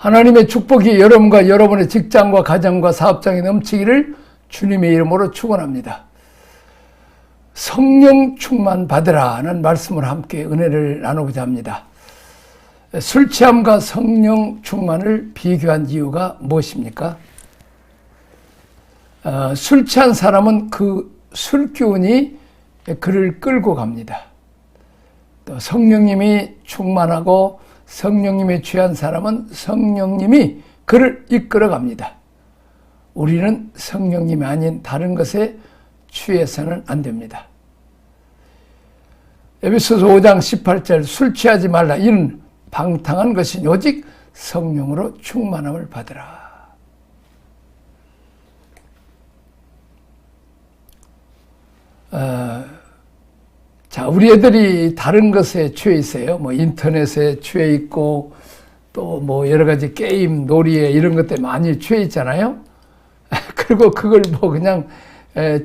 하나님의 축복이 여러분과 여러분의 직장과 가정과 사업장에 넘치기를 주님의 이름으로 축원합니다. 성령 충만 받으라는 말씀을 함께 은혜를 나누고자 합니다. 술 취함과 성령 충만을 비교한 이유가 무엇입니까? 술 취한 사람은 그 술기운이 그를 끌고 갑니다. 또 성령님이 충만하고 성령님에 취한 사람은 성령님이 그를 이끌어 갑니다. 우리는 성령님이 아닌 다른 것에 취해서는 안 됩니다. 에베소서 5장 18절 술 취하지 말라 이는 방탕한 것이 오직 성령으로 충만함을 받으라. 자, 우리 애들이 다른 것에 취해 있어요. 뭐 인터넷에 취해 있고 또 뭐 여러 가지 게임, 놀이에 이런 것들에 많이 취해 있잖아요. 그리고 그걸 뭐 그냥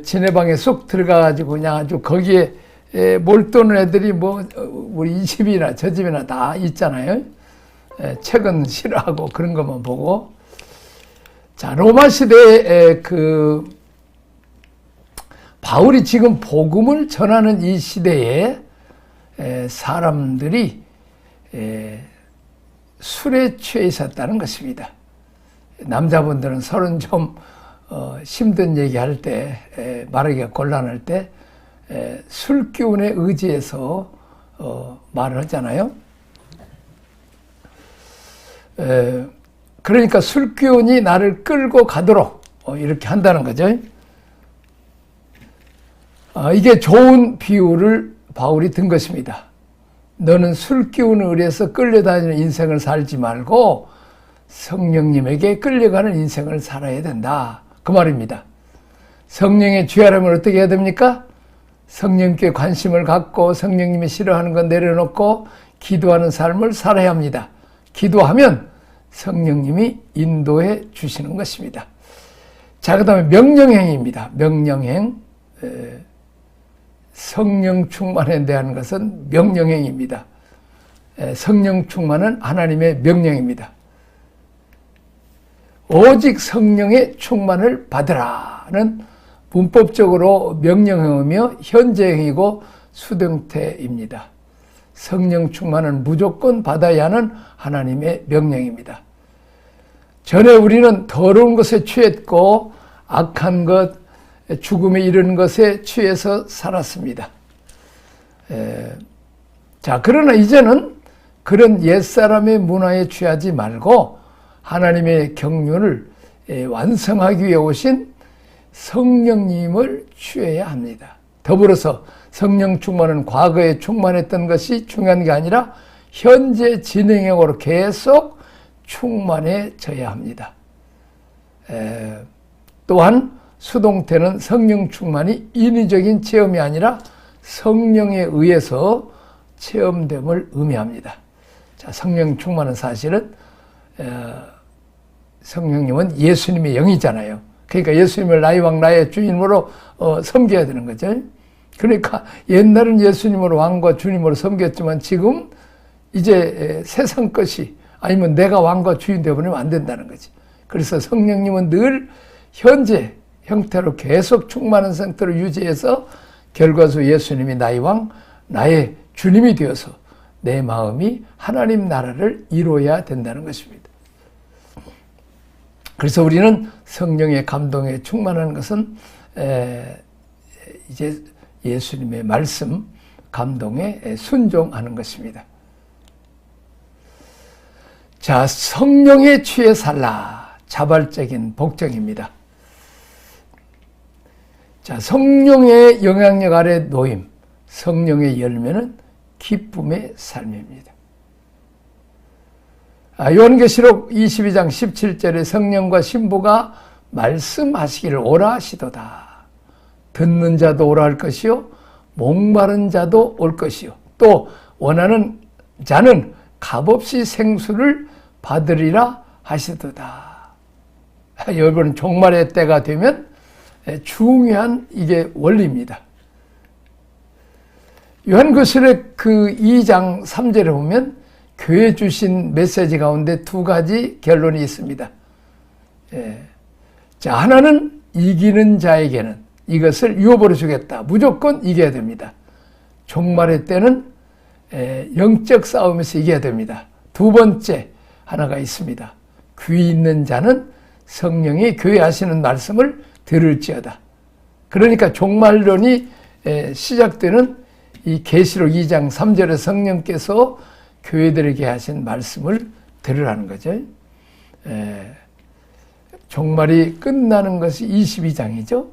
지네 방에 쏙 들어가가지고 그냥 아주 거기에 몰두하는 애들이 뭐 우리 이 집이나 저 집이나 다 있잖아요. 책은 싫어하고 그런 것만 보고. 자, 로마 시대에 바울이 지금 복음을 전하는 이 시대에 사람들이 술에 취해 있었다는 것입니다. 남자분들은 서른 좀 힘든 얘기할 때, 말하기가 곤란할 때 술기운에 의지해서 말을 하잖아요. 그러니까 술기운이 나를 끌고 가도록 이렇게 한다는 거죠. 이게 좋은 비유를 바울이 든 것입니다. 너는 술기운을 의해서 끌려다니는 인생을 살지 말고 성령님에게 끌려가는 인생을 살아야 된다. 그 말입니다. 성령에 취하려면 어떻게 해야 됩니까? 성령께 관심을 갖고 성령님이 싫어하는 건 내려놓고 기도하는 삶을 살아야 합니다. 기도하면 성령님이 인도해 주시는 것입니다. 자, 그 다음에 명령행입니다. 명령행. 성령 충만에 대한 것은 명령행입니다. 성령 충만은 하나님의 명령입니다. 오직 성령의 충만을 받으라는 문법적으로 명령형이며 현재형이고 수동태입니다. 성령 충만은 무조건 받아야 하는 하나님의 명령입니다. 전에 우리는 더러운 것에 취했고 악한 것, 죽음에 이르는 것에 취해서 살았습니다. 자, 그러나 이제는 그런 옛사람의 문화에 취하지 말고 하나님의 경륜을 완성하기 위해 오신 성령님을 취해야 합니다. 더불어서 성령 충만은 과거에 충만했던 것이 중요한 게 아니라 현재 진행형으로 계속 충만해져야 합니다. 또한 수동태는 성령 충만이 인위적인 체험이 아니라 성령에 의해서 체험됨을 의미합니다. 자, 성령 충만은 사실은 성령님은 예수님의 영이잖아요. 그러니까 예수님을 나의 왕 나의 주님으로 섬겨야 되는 거죠. 그러니까 옛날은 예수님으로 왕과 주님으로 섬겼지만 지금 이제 세상 것이 아니면 내가 왕과 주인 되어버리면 안 된다는 거지. 그래서 성령님은 늘 현재 형태로 계속 충만한 상태로 유지해서 결과적으로 예수님이 나의 왕, 나의 주님이 되어서 내 마음이 하나님 나라를 이루어야 된다는 것입니다. 그래서 우리는 성령의 감동에 충만한 것은 이제 예수님의 말씀, 감동에 순종하는 것입니다. 자, 성령에 취해 살라. 자발적인 복종입니다. 자, 성령의 영향력 아래 놓임, 성령의 열매는 기쁨의 삶입니다. 요한계시록 22장 17절에 성령과 신부가 말씀하시기를 오라 하시도다. 듣는 자도 오라 할 것이요 목마른 자도 올 것이요 또 원하는 자는 값없이 생수를 받으리라 하시도다. 여러분, 종말의 때가 되면 중요한 이게 원리입니다. 요한계시록 그 2장 3절에 보면 교회 주신 메시지 가운데 두 가지 결론이 있습니다. 자, 하나는 이기는 자에게는 이것을 유업으로 주겠다. 무조건 이겨야 됩니다. 종말의 때는 영적 싸움에서 이겨야 됩니다. 두 번째 하나가 있습니다. 귀 있는 자는 성령이 교회 하시는 말씀을 들을지어다. 그러니까 종말론이 시작되는 이 계시록 2장 3절에 성령께서 교회들에게 하신 말씀을 들으라는 거죠. 종말이 끝나는 것이 22장이죠.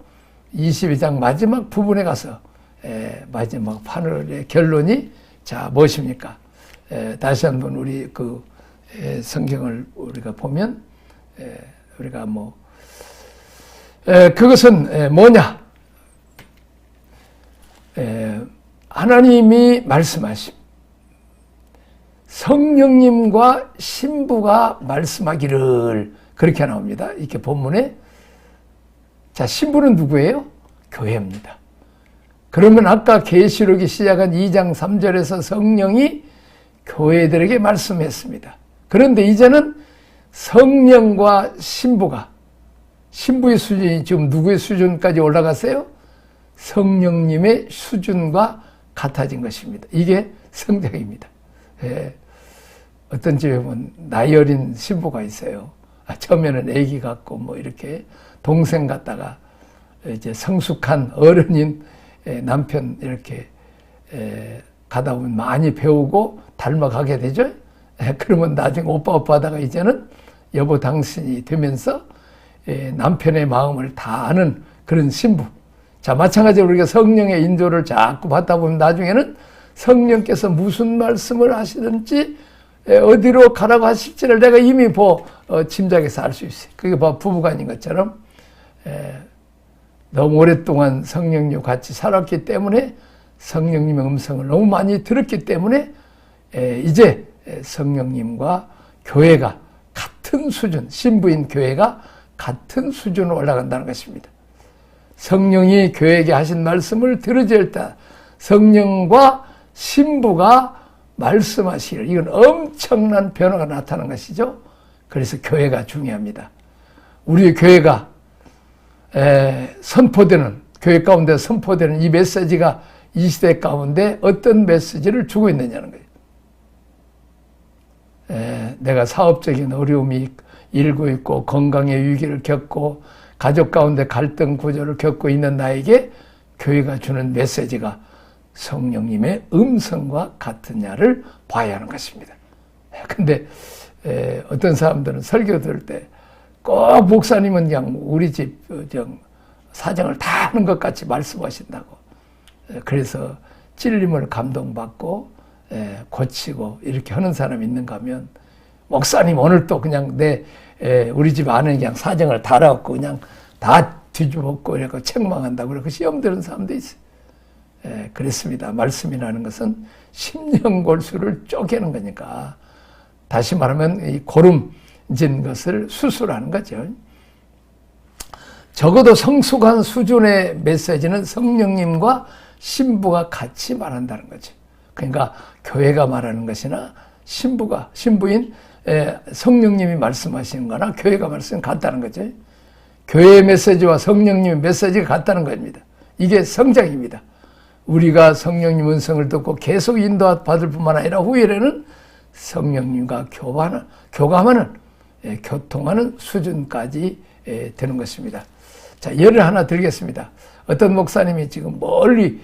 22장 마지막 부분에 가서 마지막 판을의 결론이 자 무엇입니까? 다시 한번 우리 그 성경을 우리가 보면 우리가 뭐 그것은 뭐냐? 하나님이 말씀하심. 성령님과 신부가 말씀하기를 그렇게 나옵니다. 이렇게 본문에. 자, 신부는 누구예요? 교회입니다. 그러면 아까 계시록이 시작한 2장 3절에서 성령이 교회들에게 말씀했습니다. 그런데 이제는 성령과 신부가 신부의 수준이 지금 누구의 수준까지 올라갔어요? 성령님의 수준과 같아진 것입니다. 이게 성장입니다. 어떤 집에 보면 나이 어린 신부가 있어요. 처음에는 아기 같고 뭐 이렇게 동생 같다가 이제 성숙한 어른인 남편 이렇게 가다 보면 많이 배우고 닮아가게 되죠. 그러면 나중에 오빠 하다가 이제는 여보 당신이 되면서 남편의 마음을 다 아는 그런 신부. 자, 마찬가지로 우리가 성령의 인도를 자꾸 받다 보면 나중에는 성령께서 무슨 말씀을 하시든지 어디로 가라고 하실지를 내가 이미 짐작해서 알 수 있어요. 그게 부부간인 것처럼 너무 오랫동안 성령님과 같이 살았기 때문에 성령님의 음성을 너무 많이 들었기 때문에 이제 성령님과 교회가 같은 수준, 신부인 교회가 같은 수준으로 올라간다는 것입니다. 성령이 교회에게 하신 말씀을 들으실 때 성령과 신부가 말씀하시기를 이건 엄청난 변화가 나타난 것이죠. 그래서 교회가 중요합니다. 우리 교회가 선포되는 교회 가운데 선포되는 이 메시지가 이 시대 가운데 어떤 메시지를 주고 있느냐는 거예요. 내가 사업적인 어려움이 일고 있고 건강의 위기를 겪고 가족 가운데 갈등 구조를 겪고 있는 나에게 교회가 주는 메시지가 성령님의 음성과 같으냐를 봐야 하는 것입니다. 근데 어떤 사람들은 설교 들을 때 꼭 목사님은 그냥 우리 집 사정을 다 아는 것 같이 말씀하신다고. 그래서 찔림을 감동받고 고치고 이렇게 하는 사람이 있는가 하면 목사님 오늘 또 그냥 우리 집 안에 그냥 사정을 다 알아갖고 그냥 다 뒤집었고 이렇게 책망한다고 그렇게 시험 드는 사람도 있어요. 그렇습니다. 말씀이라는 것은 심령골수를 쪼개는 거니까 다시 말하면 이 고름진 것을 수술하는 거죠. 적어도 성숙한 수준의 메시지는 성령님과 신부가 같이 말한다는 거죠. 그러니까 교회가 말하는 것이나 신부인 성령님이 말씀하시는 거나 교회가 말씀은 같다는 거죠. 교회의 메시지와 성령님의 메시지가 같다는 겁니다. 이게 성장입니다. 우리가 성령님 음성을 듣고 계속 인도받을 뿐만 아니라 후일에는 성령님과 교감하는 교통하는 수준까지 되는 것입니다. 자, 예를 하나 드리겠습니다. 어떤 목사님이 지금 멀리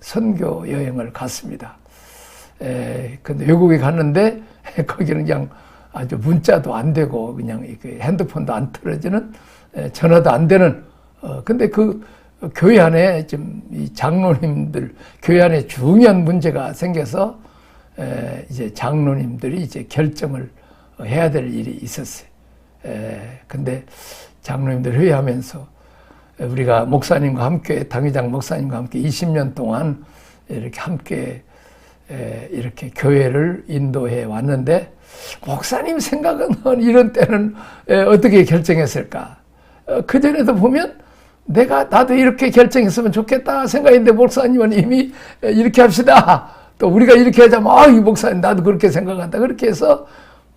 선교 여행을 갔습니다. 근데 외국에 갔는데 거기는 그냥 아주 문자도 안 되고 그냥 핸드폰도 안 틀어지는 전화도 안 되는 근데 그 교회 안에 지금 이 장로님들 교회 안에 중요한 문제가 생겨서 이제 장로님들이 이제 결정을 해야 될 일이 있었어요. 근데 장로님들 회의하면서 우리가 목사님과 함께 당회장 목사님과 함께 20년 동안 이렇게 함께 이렇게 교회를 인도해 왔는데 목사님 생각은 이런 때는 어떻게 결정했을까? 그전에도 보면 나도 이렇게 결정했으면 좋겠다 생각했는데 목사님은 이미 이렇게 합시다. 또 우리가 이렇게 하자면 이 목사님 나도 그렇게 생각한다. 그렇게 해서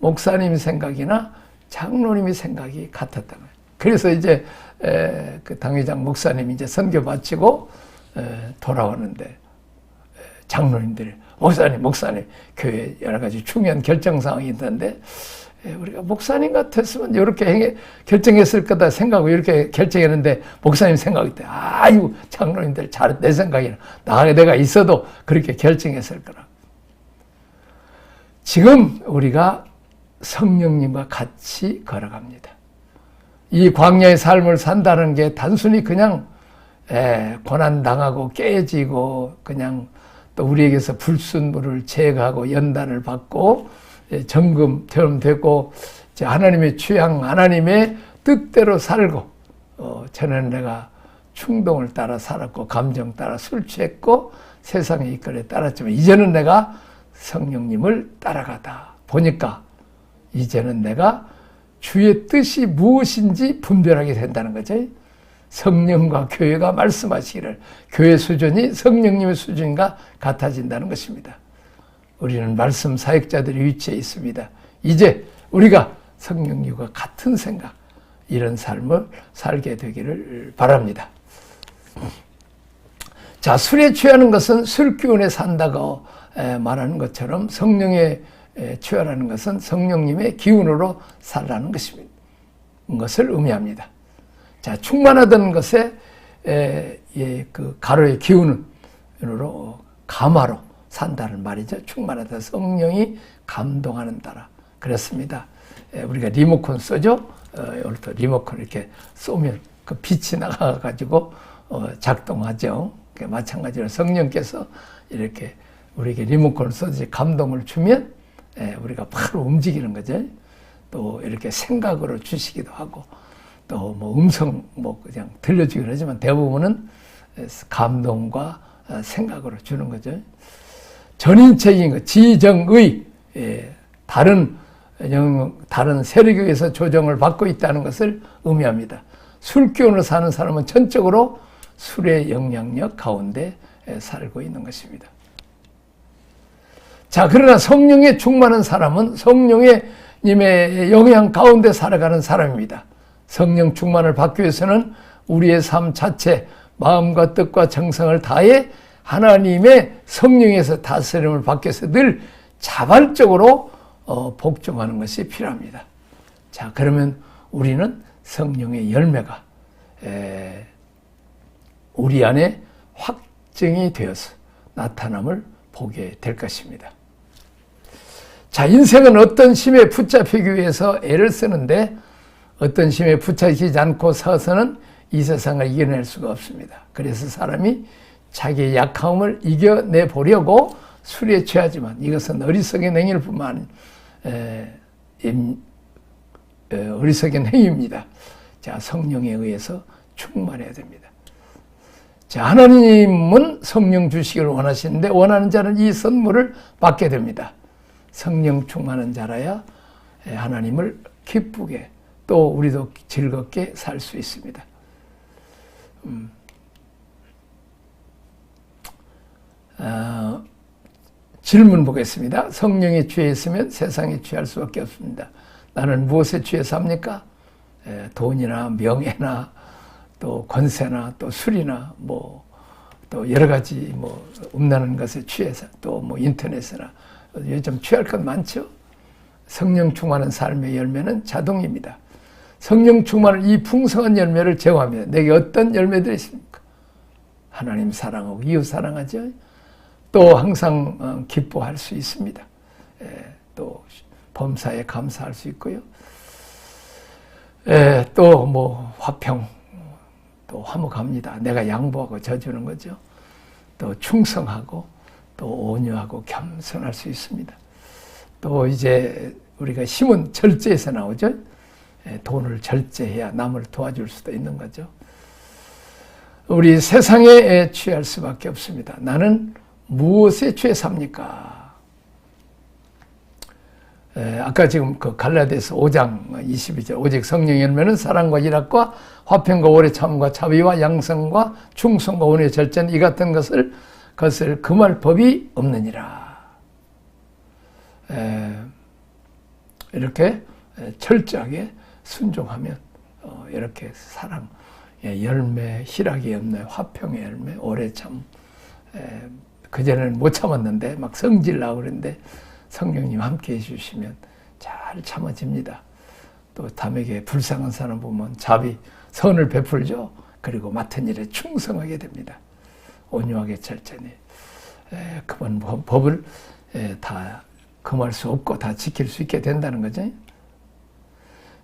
목사님 생각이나 장로님의 생각이 같았던 거예요. 그래서 이제 그 당회장 목사님이 이제 선교 마치고 돌아오는데 장로님들이 목사님 교회 여러 가지 중요한 결정 사항이 있는데 우리가 목사님 같았으면 이렇게 결정했을 거다 생각하고 이렇게 결정했는데 목사님 생각이 때 아이고 장로님들 잘 내 생각이나 내가 있어도 그렇게 결정했을 거라. 지금 우리가 성령님과 같이 걸어갑니다. 이 광야의 삶을 산다는 게 단순히 그냥 고난당하고 깨지고 그냥 또 우리에게서 불순물을 제거하고 연단을 받고 정금처럼 되고 하나님의 취향, 하나님의 뜻대로 살고 전에는 내가 충동을 따라 살았고 감정 따라 술 취했고 세상의 이끌에 따랐지만 이제는 내가 성령님을 따라가다 보니까 이제는 내가 주의 뜻이 무엇인지 분별하게 된다는 거죠. 성령과 교회가 말씀하시기를 교회 수준이 성령님의 수준과 같아진다는 것입니다. 우리는 말씀 사역자들의 위치에 있습니다. 이제 우리가 성령님과 같은 생각, 이런 삶을 살게 되기를 바랍니다. 자, 술에 취하는 것은 술기운에 산다고 말하는 것처럼 성령에 취하라는 것은 성령님의 기운으로 살라는 것입니다. 것을 의미합니다. 자, 충만하던 것에 그 가로의 기운으로 감화로 산다는 말이죠. 충만하다. 성령이 감동하는 따라. 그렇습니다. 우리가 리모컨 쏘죠. 오늘도 리모컨 이렇게 쏘면 그 빛이 나가가지고 작동하죠. 마찬가지로 성령께서 이렇게 우리에게 리모컨을 쏘듯이 감동을 주면 우리가 바로 움직이는 거죠. 또 이렇게 생각으로 주시기도 하고 또 뭐 음성 뭐 그냥 들려주기도 하지만 대부분은 감동과 생각으로 주는 거죠. 전인책인 것, 지정의 다른 세력에 의해서 조정을 받고 있다는 것을 의미합니다. 술기운으로 사는 사람은 전적으로 술의 영향력 가운데 살고 있는 것입니다. 자, 그러나 성령에 충만한 사람은 성령의 님의 영향 가운데 살아가는 사람입니다. 성령 충만을 받기 위해서는 우리의 삶 자체, 마음과 뜻과 정성을 다해 하나님의 성령에서 다스림을 받기 위해서 늘 자발적으로 복종하는 것이 필요합니다. 자, 그러면 우리는 성령의 열매가 우리 안에 확증이 되어서 나타남을 보게 될 것입니다. 자, 인생은 어떤 심에 붙잡히기 위해서 애를 쓰는데 어떤 심에 붙잡히지 않고 서서는 이 세상을 이겨낼 수가 없습니다. 그래서 사람이 자기의 약함을 이겨내 보려고 술에 취하지만 이것은 어리석은 행위일 뿐만 어리석은 행위입니다. 자, 성령에 의해서 충만해야 됩니다. 자, 하나님은 성령 주시기를 원하시는데 원하는 자는 이 선물을 받게 됩니다. 성령 충만한 자라야 하나님을 기쁘게 또 우리도 즐겁게 살 수 있습니다. 질문 보겠습니다. 성령에 취해 있으면 세상에 취할 수밖에 없습니다. 나는 무엇에 취해 삽니까? 돈이나 명예나 또 권세나 또 술이나 뭐 또 여러 가지 뭐 음란한 것에 취해서 또 뭐 인터넷이나 요즘 취할 것 많죠. 성령 충만한 삶의 열매는 자동입니다. 성령 충만한 이 풍성한 열매를 제공하면 내게 어떤 열매들이 있습니까? 하나님 사랑하고 이웃 사랑하죠. 또 항상 기뻐할 수 있습니다. 또 범사에 감사할 수 있고요. 또 뭐 화평, 또 화목합니다. 내가 양보하고 져주는 거죠. 또 충성하고 또 온유하고 겸손할 수 있습니다. 또 이제 우리가 힘은 절제에서 나오죠. 돈을 절제해야 남을 도와줄 수도 있는 거죠. 우리 세상에 취할 수밖에 없습니다. 나는 무엇에 취해 삽니까? 아까 지금 그 갈라디아서 5장 22절 오직 성령의 열매는 사랑과 희락과 화평과 오래 참과 자비와 양성과 충성과 온유의 절제는 이 같은 것을 그것을 금할 법이 없느니라. 이렇게 철저하게 순종하면 이렇게 사랑, 열매, 희락의 열매, 화평의 열매, 오래 참, 그전에는 못 참았는데 막 성질나고 그랬는데 성령님 함께 해주시면 잘 참아집니다. 또 남에게 불쌍한 사람 보면 자비, 선을 베풀죠. 그리고 맡은 일에 충성하게 됩니다. 온유하게 철저히. 그런 법을 다 금할 수 없고 다 지킬 수 있게 된다는 거죠.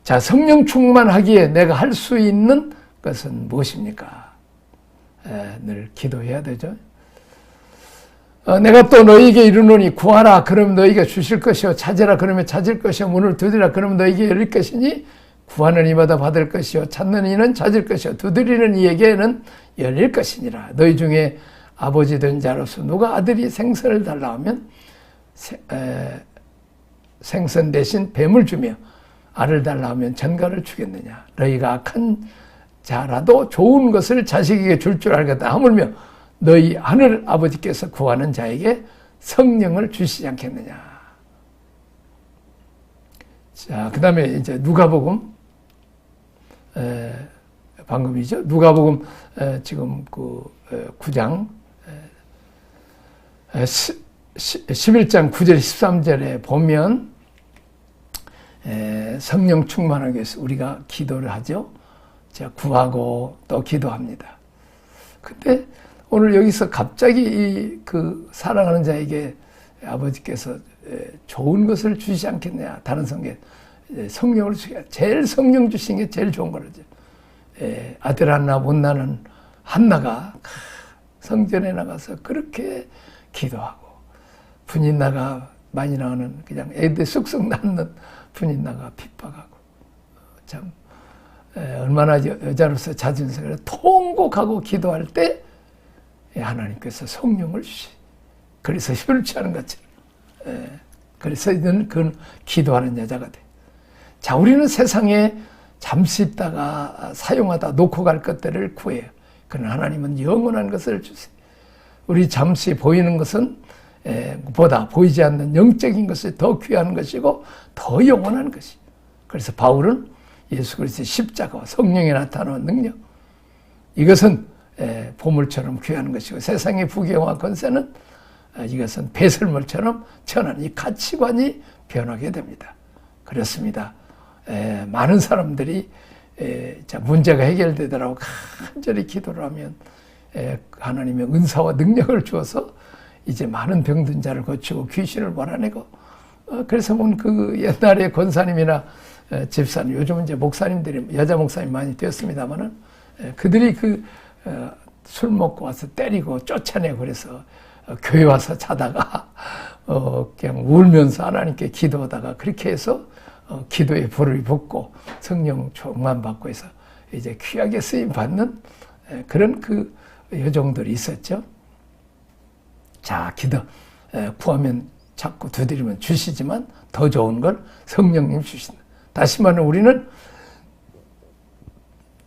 자, 성령 충만하기에 내가 할 수 있는 것은 무엇입니까? 늘 기도해야 되죠. 내가 또 너희에게 이르노니 구하라 그러면 너희가 주실 것이요 찾으라 그러면 찾을 것이요 문을 두드리라 그러면 너희에게 열릴 것이니 구하는 이마다 받을 것이요 찾는 이는 찾을 것이요 두드리는 이에게는 열릴 것이니라. 너희 중에 아버지 된 자로서 누가 아들이 생선을 달라 하면 생선 대신 뱀을 주며 알을 달라 하면 전갈을 주겠느냐. 너희가 악한 자라도 좋은 것을 자식에게 줄 줄 알겠다 하물며 너희 하늘 아버지께서 구하는 자에게 성령을 주시지 않겠느냐. 자, 그 다음에 이제 누가복음, 방금이죠. 누가복음 지금 그 9장 11장 9절 13절에 보면 성령 충만하기 위해서 우리가 기도를 하죠. 자, 구하고 또 기도합니다. 근데 오늘 여기서 갑자기 그 사랑하는 자에게 아버지께서 좋은 것을 주시지 않겠냐. 다른 성경 성령을 주시게 제일 성령 주신 게 제일 좋은 거라죠. 아들 한나 못 나는 한나가 성전에 나가서 그렇게 기도하고 분인나가 많이 나오는 그냥 애들 쑥쑥 낳는 분인나가 핍박하고 참 얼마나 여자로서 자존심을 통곡하고 기도할 때 하나님께서 성령을 주시. 그래서 힘을 취하는 것처럼. 그래서 이제는 그건 기도하는 여자가 돼. 자, 우리는 세상에 잠시 있다가 사용하다 놓고 갈 것들을 구해요. 그러나 하나님은 영원한 것을 주세요. 우리 잠시 보이는 것은 보다 보이지 않는 영적인 것이 더 귀한 것이고 더 영원한 것이. 그래서 바울은 예수 그리스도의 십자가와 성령이 나타나는 능력, 이것은 보물처럼 귀한 것이고 세상의 부귀영화 권세는 이것은 배설물처럼 천한 이 가치관이 변하게 됩니다. 그렇습니다. 많은 사람들이 문제가 해결되더라고 간절히 기도를 하면 하나님의 은사와 능력을 주어서 이제 많은 병든 자를 고치고 귀신을 몰아내고 그래서 보면 그 옛날에 권사님이나 집사님, 요즘은 이제 목사님들이 여자 목사님 많이 되었습니다만은 그들이 술 먹고 와서 때리고 쫓아내고 그래서 교회 와서 자다가 그냥 울면서 하나님께 기도하다가 그렇게 해서 기도의 불을 붙고 성령 충만 받고 해서 이제 귀하게 쓰임 받는 그런 그 여종들이 있었죠. 자, 기도 구하면 자꾸 두드리면 주시지만 더 좋은 걸 성령님 주신다. 다시 말하면 우리는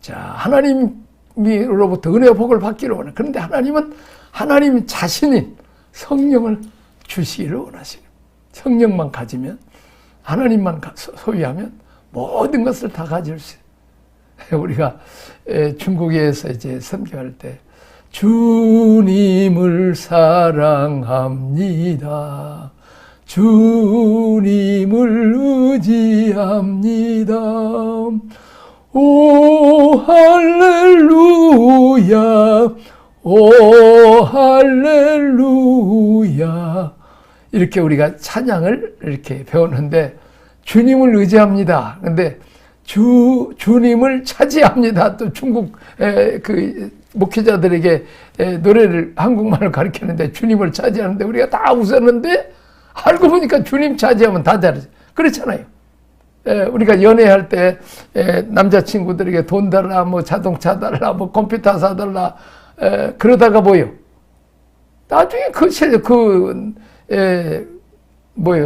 자, 하나님으로부터 은혜와 복을 받기를 원해. 그런데 하나님은 하나님 자신인 성령을 주시기를 원하시고 성령만 가지면 하나님만 소유하면 모든 것을 다 가질 수 있어요. 우리가 중국에서 이제 선교할 때 주님을 사랑합니다. 주님을 의지합니다. 오 할렐루야, 오 할렐루야. 이렇게 우리가 찬양을 이렇게 배우는데 주님을 의지합니다. 근데 주님을 차지합니다. 또 중국 그 목회자들에게 노래를 한국말을 가르치는데 주님을 차지하는데 우리가 다 웃었는데 알고 보니까 주님 차지하면 다 잘하죠. 그렇잖아요. 우리가 연애할 때 남자친구들에게 돈 달라, 뭐 자동차 달라, 뭐 컴퓨터 사달라 그러다가 뭐요? 나중에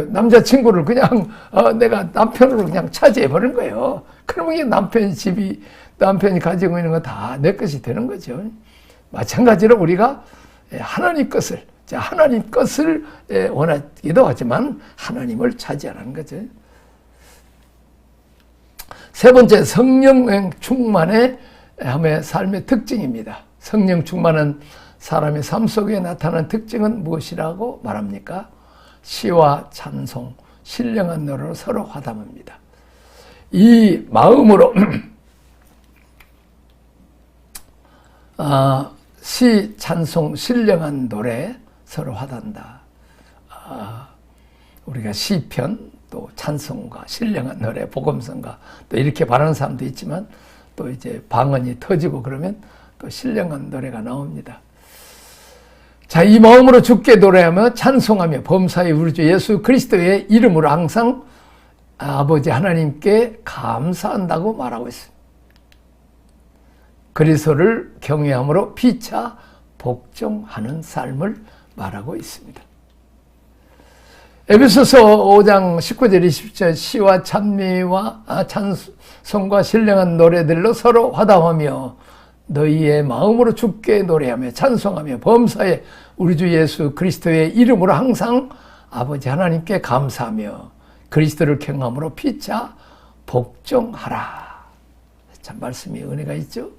남자친구를 그냥 내가 남편으로 그냥 차지해버린 거예요. 그러면 이게 남편이 가지고 있는 거 다 내 것이 되는 거죠. 마찬가지로 우리가 하나님 것을, 하나님 것을 원하기도 하지만 하나님을 차지하라는 거죠. 세 번째, 성령 충만의 삶의 특징입니다. 성령 충만한 사람의 삶 속에 나타나는 특징은 무엇이라고 말합니까? 시와 찬송, 신령한 노래로 서로 화답합니다. 이 마음으로 시, 찬송, 신령한 노래 서로 화단다. 우리가 시편, 또 찬송가, 신령한 노래, 복음성가, 또 이렇게 바라는 사람도 있지만 또 이제 방언이 터지고 그러면 또 신령한 노래가 나옵니다. 자, 이 마음으로 주께 노래하며 찬송하며 범사의 우리 주 예수 그리스도의 이름으로 항상 아버지 하나님께 감사한다고 말하고 있습니다. 그리스도를 경외함으로 피차 복종하는 삶을 말하고 있습니다. 에베소서 5장 19절 20절 시와 찬미와 찬송과 신령한 노래들로 서로 화답하며 너희의 마음으로 주께 노래하며 찬송하며 범사에 우리 주 예수 그리스도의 이름으로 항상 아버지 하나님께 감사하며 그리스도를 경외함으로 피차 복종하라. 참 말씀이 은혜가 있죠.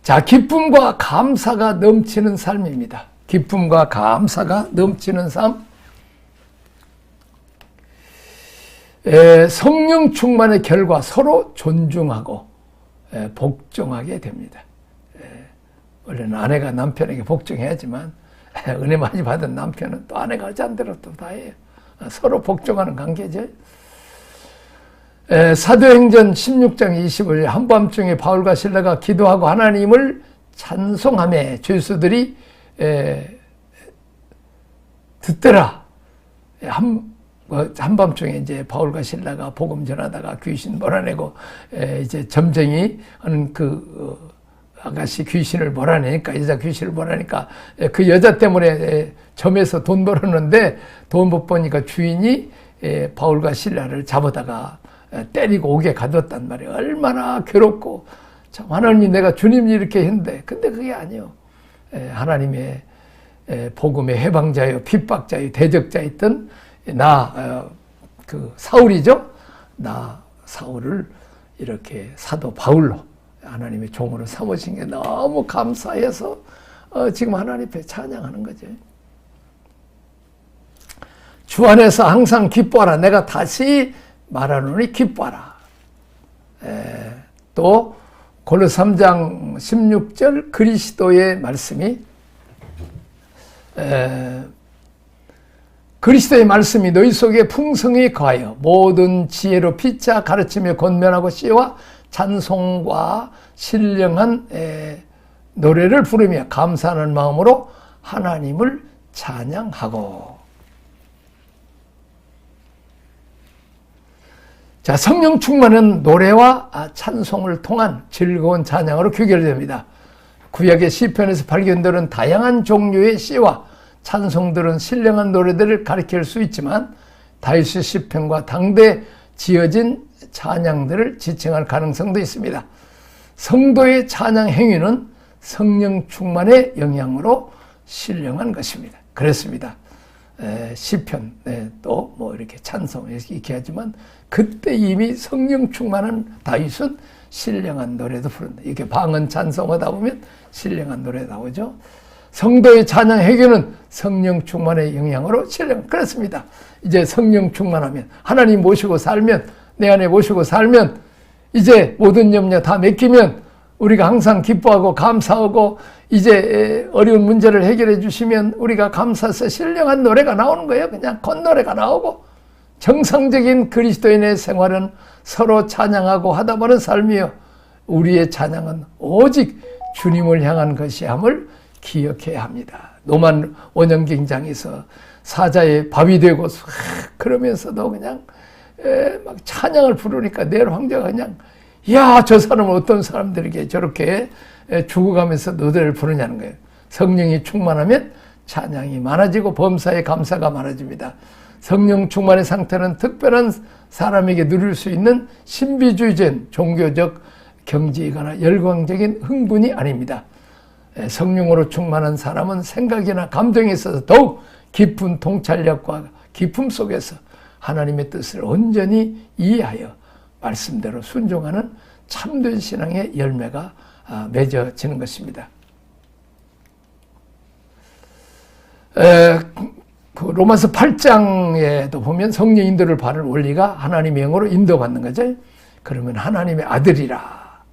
자, 기쁨과 감사가 넘치는 삶입니다. 기쁨과 감사가 넘치는 삶. 성령 충만의 결과 서로 존중하고 복종하게 됩니다. 원래는 아내가 남편에게 복종해야지만 은혜 많이 받은 남편은 또 아내가 하지 않은 대로 또 다 해요. 서로 복종하는 관계죠. 사도행전 16장 25절 한밤중에 바울과 실라가 기도하고 하나님을 찬송하며 죄수들이 듣더라. 한밤중에 이제 바울과 실라가 복음 전하다가 귀신 몰아내고 이제 점쟁이 하는 그 아가씨 귀신을 몰아내니까, 여자 귀신을 몰아내니까 그 여자 때문에 점에서 돈 벌었는데 돈 못 버니까 주인이 바울과 실라를 잡아다가 때리고 옥에 가뒀단 말이에요. 얼마나 괴롭고, 참 하나님이 내가 주님이 이렇게 했는데, 근데 그게 아니에요. 하나님의 복음의 해방자요, 핍박자요, 대적자였던 그 사울이죠. 사울을 이렇게 사도 바울로 하나님의 종으로 삼으신 게 너무 감사해서 지금 하나님 앞에 찬양하는 거죠. 주 안에서 항상 기뻐하라. 내가 다시 말하노니 기뻐하라. 또 골로새 3장 16절 그리스도의 말씀이 그리스도의 말씀이 너희 속에 풍성히 거하여 모든 지혜로 피차 가르치며 권면하고 시와 찬송과 신령한 노래를 부르며 감사하는 마음으로 하나님을 찬양하고. 자, 성령 충만은 노래와 찬송을 통한 즐거운 찬양으로 귀결됩니다. 구약의 시편에서 발견되는 다양한 종류의 시와 찬송들은 신령한 노래들을 가리킬 수 있지만 다윗의 시편과 당대 지어진 찬양들을 지칭할 가능성도 있습니다. 성도의 찬양 행위는 성령 충만의 영향으로 신령한 것입니다. 그렇습니다. 시편, 또 뭐 이렇게 찬송 이렇게 하지만 그때 이미 성령 충만한 다윗은 신령한 노래도 부른다. 이렇게 방언 찬송하다 보면 신령한 노래 나오죠. 성도의 찬양 회개는 성령 충만의 영향으로 신령. 그렇습니다. 이제 성령 충만하면 하나님 모시고 살면 내 안에 모시고 살면 이제 모든 염려 다 맡기면 우리가 항상 기뻐하고 감사하고 이제 어려운 문제를 해결해 주시면 우리가 감사해서 신령한 노래가 나오는 거예요. 그냥 겉노래가 나오고 정상적인 그리스도인의 생활은 서로 찬양하고 화답하는 삶이요. 우리의 찬양은 오직 주님을 향한 것이 함을 기억해야 합니다. 노만 원형경장에서 사자의 밥이 되고 그러면서도 그냥 막 찬양을 부르니까 내 황제가 그냥 야, 저 사람은 어떤 사람들에게 저렇게 죽어가면서 노래를 부르냐는 거예요. 성령이 충만하면 찬양이 많아지고 범사에 감사가 많아집니다. 성령 충만의 상태는 특별한 사람에게 누릴 수 있는 신비주의적인 종교적 경지이거나 열광적인 흥분이 아닙니다. 성령으로 충만한 사람은 생각이나 감정에 있어서 더욱 깊은 통찰력과 기품 속에서 하나님의 뜻을 온전히 이해하여 말씀대로 순종하는 참된 신앙의 열매가 맺어지는 것입니다. 그 로마서 8장에도 보면 성령 인도를 받을 원리가 하나님의 영으로 인도받는 거죠. 그러면 하나님의 아들이라,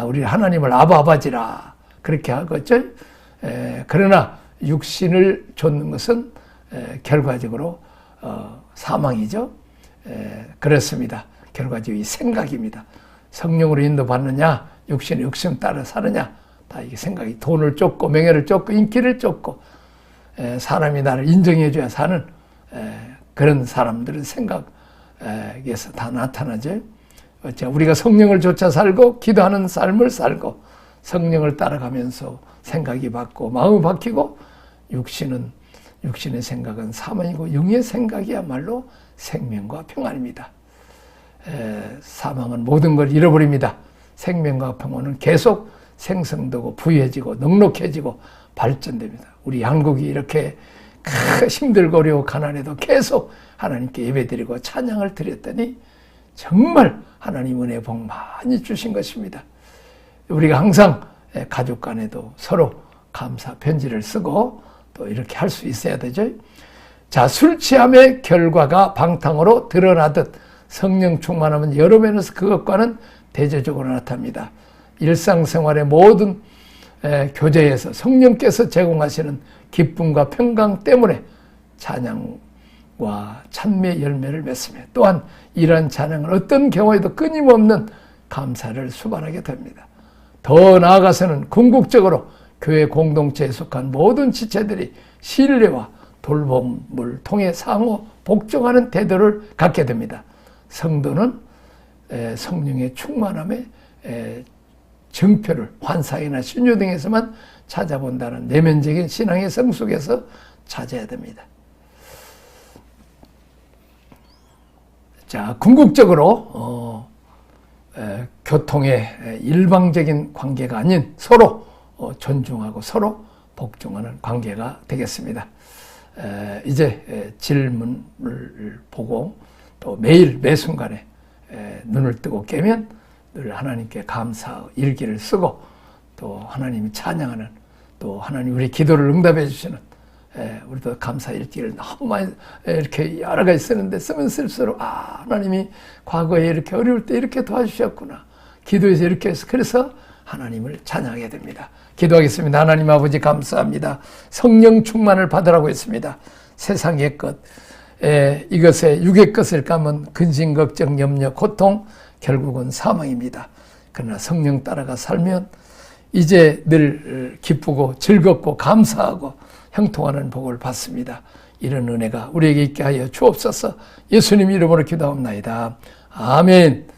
우리 하나님을 아바지라 그렇게 하겠죠. 그러나 육신을 좇는 것은 결과적으로 사망이죠. 그렇습니다. 결과적으로 이 생각입니다. 성령으로 인도받느냐, 육신의 욕심 따라 사느냐, 다 이게 생각이 돈을 쫓고 명예를 쫓고 인기를 쫓고 사람이 나를 인정해줘야 사는 그런 사람들은 생각에서 다 나타나죠. 우리가 성령을 쫓아 살고 기도하는 삶을 살고 성령을 따라가면서 생각이 바뀌고 마음이 바뀌고 육신의 생각은 사망이고 영의 생각이야말로 생명과 평안입니다. 사망은 모든 걸 잃어버립니다. 생명과 평안은 계속 생성되고 부유해지고 넉넉해지고 발전됩니다. 우리 한국이 이렇게 힘들고 어려워 가난해도 계속 하나님께 예배드리고 찬양을 드렸더니 정말 하나님 은혜 복 많이 주신 것입니다. 우리가 항상 가족 간에도 서로 감사 편지를 쓰고 또 이렇게 할 수 있어야 되죠. 자, 술 취함의 결과가 방탕으로 드러나듯 성령 충만하면 여러 면에서 그것과는 대조적으로 나타납니다. 일상생활의 모든 교제에서 성령께서 제공하시는 기쁨과 평강 때문에 찬양과 찬미의 열매를 맺으며 또한 이러한 찬양을 어떤 경우에도 끊임없는 감사를 수반하게 됩니다. 더 나아가서는 궁극적으로 교회 공동체에 속한 모든 지체들이 신뢰와 돌봄을 통해 상호 복종하는 태도를 갖게 됩니다. 성도는 성령의 충만함에 증표를 환상이나 신유 등에서만 찾아본다는 내면적인 신앙의 성숙에서 찾아야 됩니다. 자, 궁극적으로 교통의 일방적인 관계가 아닌 서로 존중하고 서로 복종하는 관계가 되겠습니다. 이제 질문을 보고 또 매일 매순간에 눈을 뜨고 깨면 늘 하나님께 감사 일기를 쓰고 또 하나님이 찬양하는 또 하나님 우리 기도를 응답해 주시는 우리도 감사 일기를 너무 많이 이렇게 여러 가지 쓰는데 쓰면 쓸수록 하나님이 과거에 이렇게 어려울 때 이렇게 도와주셨구나. 기도에서 이렇게 해서 그래서 하나님을 찬양하게 됩니다. 기도하겠습니다. 하나님 아버지 감사합니다. 성령 충만을 받으라고 했습니다. 세상의 것, 이것에 육의 것을 까면 근심, 걱정, 염려, 고통, 결국은 사망입니다. 그러나 성령 따라가 살면 이제 늘 기쁘고 즐겁고 감사하고 형통하는 복을 받습니다. 이런 은혜가 우리에게 있게 하여 주옵소서. 예수님 이름으로 기도합니다. 아멘.